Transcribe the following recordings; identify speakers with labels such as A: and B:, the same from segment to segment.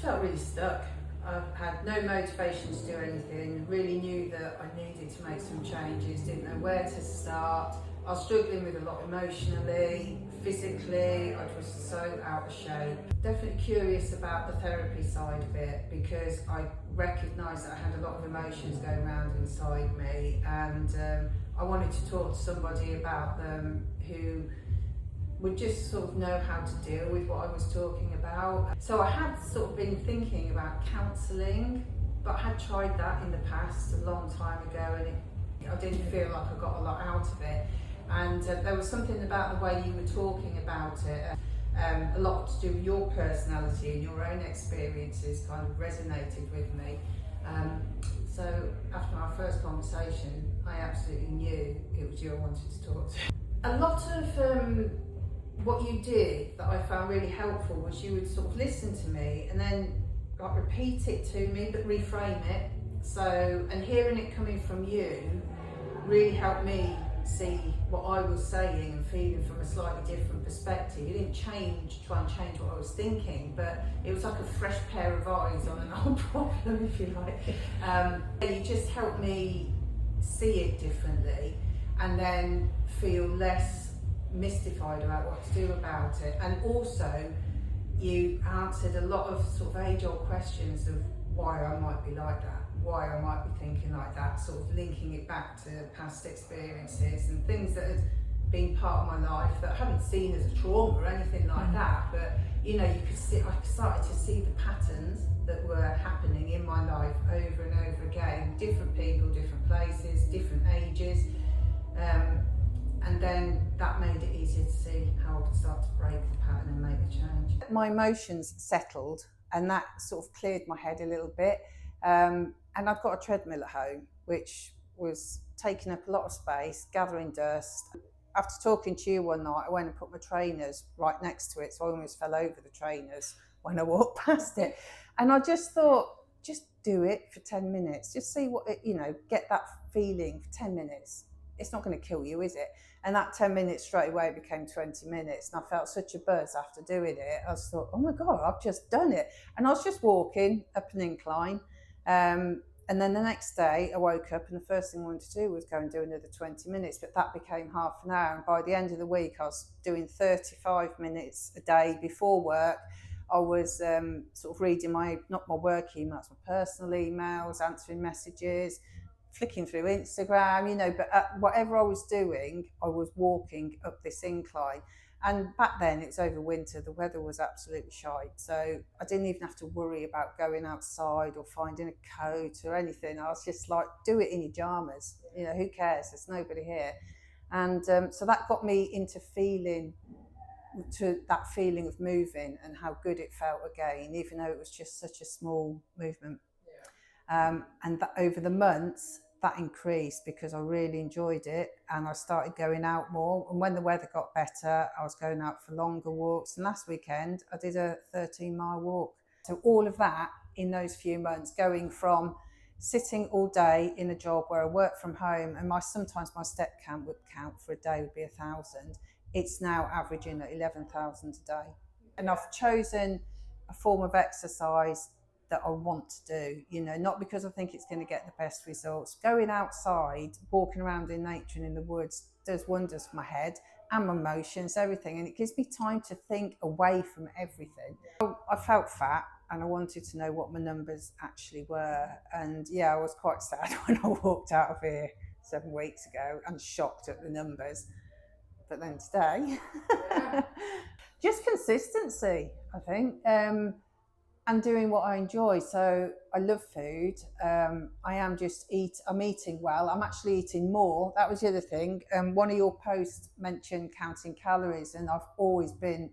A: felt really stuck. I had no motivation to do anything, really knew that I needed to make some changes, didn't know where to start. I was struggling with a lot emotionally, physically, I was so out of shape. Definitely curious about the therapy side of it because I recognised that I had a lot of emotions going around inside me, and I wanted to talk to somebody about them who would just sort of know how to deal with what I was talking about. So I had sort of been thinking about counselling, but I had tried that in the past a long time ago, and I didn't feel like I got a lot out of it. And there was something about the way you were talking about it, a lot to do with your personality and your own experiences kind of resonated with me. So after our first conversation, I absolutely knew it was you I wanted to talk to. A lot of what you did that I found really helpful was you would sort of listen to me and then like repeat it to me but reframe it. So, and hearing it coming from you really helped me see what I was saying and feeling from a slightly different perspective. You didn't try and change what I was thinking, but it was like a fresh pair of eyes on an old problem, if you like. You just helped me see it differently and then feel less mystified about what to do about it. And also you answered a lot of sort of age-old questions of why I might be like that, why I might be thinking like that, sort of linking it back to past experiences and things that had been part of my life that I haven't seen as a trauma or anything like that, but you know, you could see, I started to see the patterns that were happening in my life over and over again, different people, different places, different ages, and then that made it easier to see how I could start to break the pattern and make a change. My emotions settled and that sort of cleared my head a little bit. And I've got a treadmill at home, which was taking up a lot of space, gathering dust. After talking to you one night, I went and put my trainers right next to it, so I almost fell over the trainers when I walked past it. And I just thought, just do it for 10 minutes. Just see what it, you know, get that feeling for 10 minutes. It's not going to kill you, is it? And that 10 minutes straight away became 20 minutes. And I felt such a buzz after doing it. I just thought, oh my God, I've just done it. And I was just walking up an incline. And then the next day I woke up and the first thing I wanted to do was go and do another 20 minutes, but that became half an hour. And by the end of the week, I was doing 35 minutes a day before work. I was sort of reading not my work emails, my personal emails, answering messages, flicking through Instagram, you know, but whatever I was doing, I was walking up this incline. And back then, it was over winter, the weather was absolutely shite. So I didn't even have to worry about going outside or finding a coat or anything. I was just like, do it in your pajamas. You know, who cares? There's nobody here. And so that got me into that feeling of moving and how good it felt again, even though it was just such a small movement. And that over the months, that increased because I really enjoyed it and I started going out more. And when the weather got better, I was going out for longer walks. And last weekend, I did a 13-mile walk. So all of that in those few months, going from sitting all day in a job where I work from home and sometimes my step count for a day would be 1,000. It's now averaging at 11,000 a day. And I've chosen a form of exercise that I want to do, you know, not because I think it's going to get the best results. Going outside, walking around in nature and in the woods does wonders for my head and my emotions, everything, and it gives me time to think away from everything. I felt fat and I wanted to know what my numbers actually were, and yeah, I was quite sad when I walked out of here 7 weeks ago and shocked at the numbers. But then today, just consistency, I think. And doing what I enjoy. So I love food. I'm eating well. I'm actually eating more. That was the other thing. One of your posts mentioned counting calories, and I've always been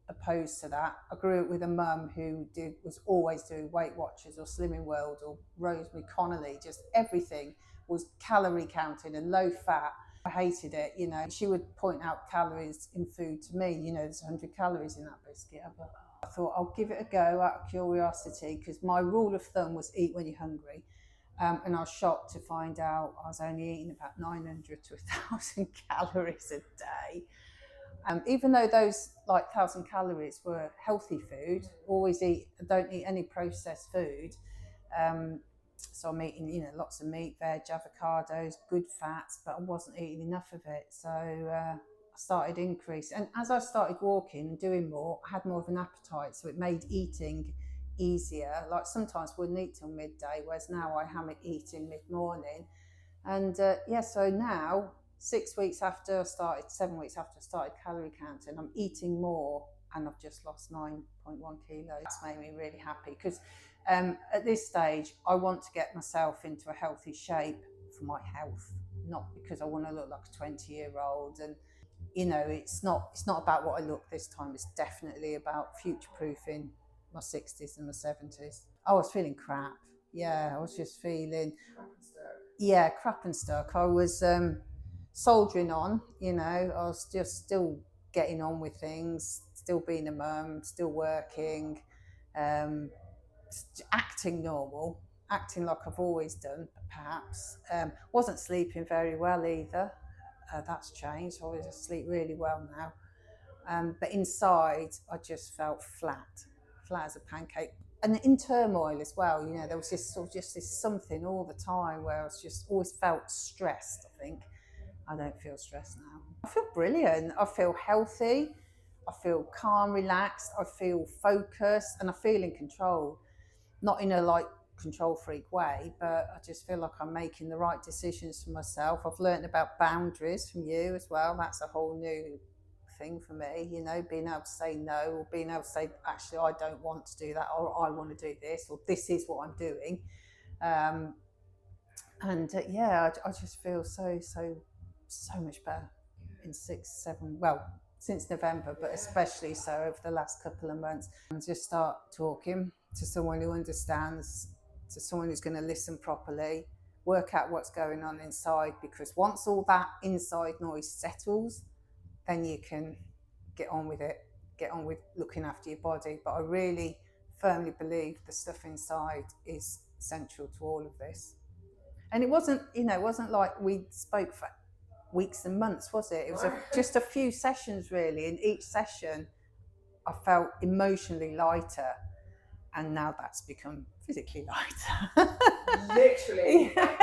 A: opposed to that. I grew up with a mum who was always doing Weight Watchers or Slimming World or Rosemary Connolly. Just everything was calorie counting and low fat. I hated it, you know. She would point out calories in food to me. You know, there's 100 calories in that biscuit. I thought I'll give it a go out of curiosity because my rule of thumb was eat when you're hungry. And I was shocked to find out I was only eating about 900 to 1,000 calories a day. Even though those like 1,000 calories were healthy food, don't eat any processed food. So I'm eating, lots of meat, veg, avocados, good fats, but I wasn't eating enough of it. So I started increasing. And as I started walking and doing more, I had more of an appetite. So it made eating easier. Like sometimes I wouldn't eat till midday, whereas now I am eating mid-morning. And so now, 7 weeks after I started calorie counting, I'm eating more and I've just lost 9.1 kilos. It's made me really happy because at this stage, I want to get myself into a healthy shape for my health, not because I want to look like a 20-year-old. And it's not about what I look this time. It's definitely about future-proofing my 60s and my 70s. I was feeling crap. Yeah, I was just feeling crap and stuck. I was soldiering on. I was just still getting on with things, still being a mum, still working, acting normal, acting like I've always done, perhaps. Wasn't sleeping very well either. That's changed. I always sleep really well now. But inside, I just felt flat as a pancake. And in turmoil as well, there was this something all the time where I was just always felt stressed, I think. I don't feel stressed now. I feel brilliant. I feel healthy. I feel calm, relaxed. I feel focused and I feel in control. Not in a control freak way, but I just feel like I'm making the right decisions for myself. I've learned about boundaries from you as well. That's a whole new thing for me, being able to say no, or being able to say, actually, I don't want to do that, or I want to do this, or this is what I'm doing. I just feel so much better in 6-7, since November, but especially so over the last couple of months. And just start talking to someone who understands, to someone who's going to listen properly, work out what's going on inside, because once all that inside noise settles, then you can get on with it, get on with looking after your body. But I really firmly believe the stuff inside is central to all of this. And it wasn't like we spoke for weeks and months, was it? It was just a few sessions really. In each session, I felt emotionally lighter. And now that's become physically lighter.
B: Literally.
A: Yeah.